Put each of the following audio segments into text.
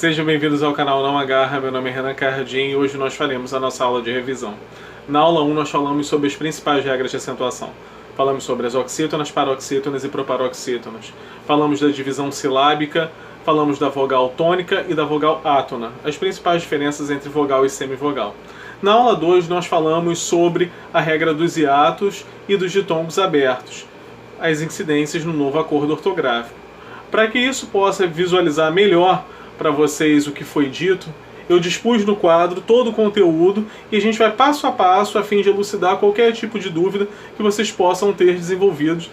Sejam bem-vindos ao canal Não Agarra, meu nome é Renan Cardim e hoje nós faremos a nossa aula de revisão. Na aula 1 nós falamos sobre as principais regras de acentuação. Falamos sobre as oxítonas, paroxítonas e proparoxítonas. Falamos da divisão silábica, falamos da vogal tônica e da vogal átona, as principais diferenças entre vogal e semivogal. Na aula 2 nós falamos sobre a regra dos hiatos e dos ditongos abertos, as incidências no novo acordo ortográfico. Para que isso possa visualizar melhor para vocês o que foi dito, eu dispus no quadro todo o conteúdo e a gente vai passo a passo a fim de elucidar qualquer tipo de dúvida que vocês possam ter desenvolvido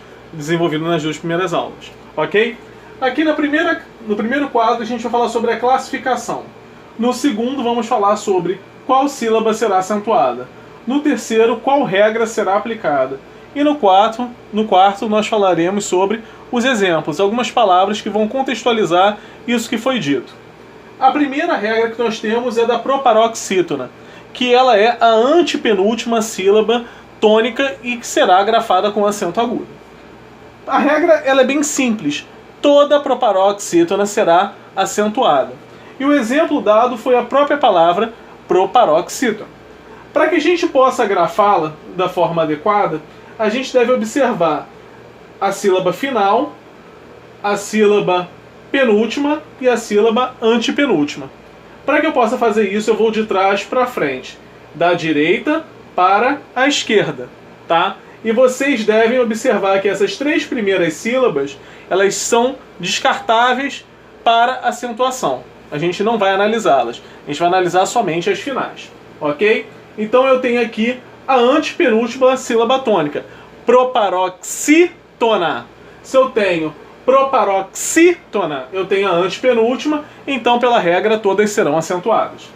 nas duas primeiras aulas, ok? Aqui no primeiro quadro a gente vai falar sobre a classificação. No segundo vamos falar sobre qual sílaba será acentuada. No terceiro, qual regra será aplicada. E no quarto nós falaremos sobre os exemplos, algumas palavras que vão contextualizar isso que foi dito. A primeira regra que nós temos é da proparoxítona, que ela é a antepenúltima sílaba tônica e que será grafada com acento agudo. A regra ela é bem simples, toda proparoxítona será acentuada. E o exemplo dado foi a própria palavra proparoxítona. Para que a gente possa grafá-la da forma adequada, a gente deve observar a sílaba final, a sílaba penúltima e a sílaba antepenúltima. Para que eu possa fazer isso, eu vou de trás para frente, da direita para a esquerda, tá? E vocês devem observar que essas três primeiras sílabas, elas são descartáveis para acentuação. A gente não vai analisá-las, a gente vai analisar somente as finais, ok? Então eu tenho aqui a antepenúltima sílaba tônica, proparoxítona. Se eu tenho proparoxítona, eu tenho a antepenúltima, então pela regra todas serão acentuadas.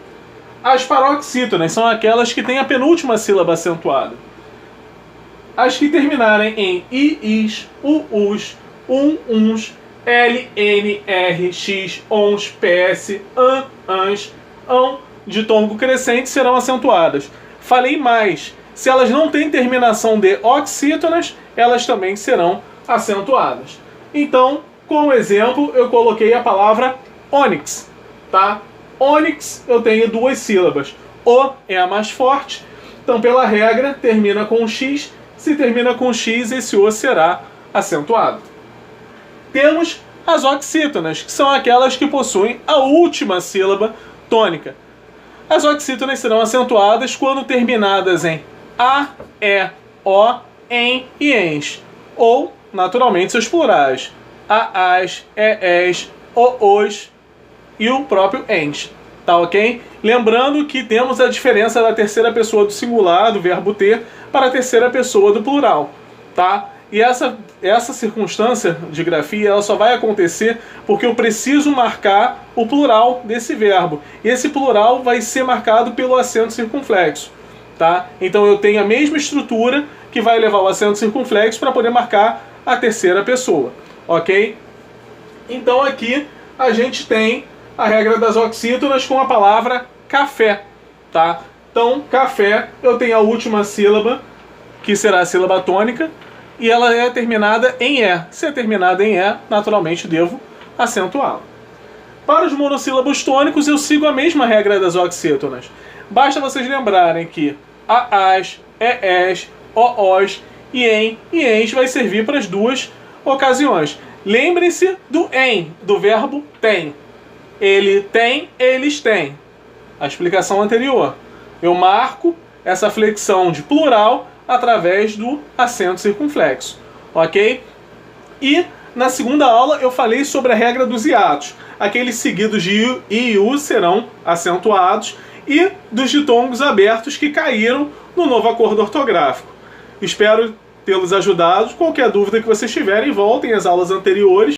As paroxítonas são aquelas que têm a penúltima sílaba acentuada. As que terminarem em is, us, uns, l, n, r, x, ons, ps, ans, ditongo crescente serão acentuadas. Falei mais, se elas não têm terminação de oxítonas, elas também serão acentuadas. Então, como exemplo, eu coloquei a palavra ônix, tá? Ônix eu tenho duas sílabas. O é a mais forte, então pela regra termina com x. Se termina com x, esse o será acentuado. Temos as oxítonas, que são aquelas que possuem a última sílaba tônica. As oxítonas serão acentuadas quando terminadas em a, e, o, em e ens, ou, naturalmente, seus plurais, a, as, e, es, os e o próprio ens, tá ok? Lembrando que temos a diferença da terceira pessoa do singular, do verbo ter, para a terceira pessoa do plural, tá? E essa circunstância de grafia ela só vai acontecer porque eu preciso marcar o plural desse verbo. E esse plural vai ser marcado pelo acento circunflexo, tá? Então eu tenho a mesma estrutura que vai levar o acento circunflexo para poder marcar a terceira pessoa, ok? Então aqui a gente tem a regra das oxítonas com a palavra café, tá? Então café eu tenho a última sílaba, que será a sílaba tônica, e ela é terminada em E. Se é terminada em E, naturalmente devo acentuá-la. Para os monossílabos tônicos, eu sigo a mesma regra das oxítonas. Basta vocês lembrarem que a, as, e, es, os e ens vai servir para as duas ocasiões. Lembrem-se do em, do verbo tem. Ele tem, eles têm. A explicação anterior. Eu marco essa flexão de plural através do acento circunflexo, ok? E na segunda aula eu falei sobre a regra dos hiatos. Aqueles seguidos de i e u serão acentuados e dos ditongos abertos que caíram no novo acordo ortográfico. Espero tê-los ajudado. Qualquer dúvida que vocês tiverem, voltem às aulas anteriores.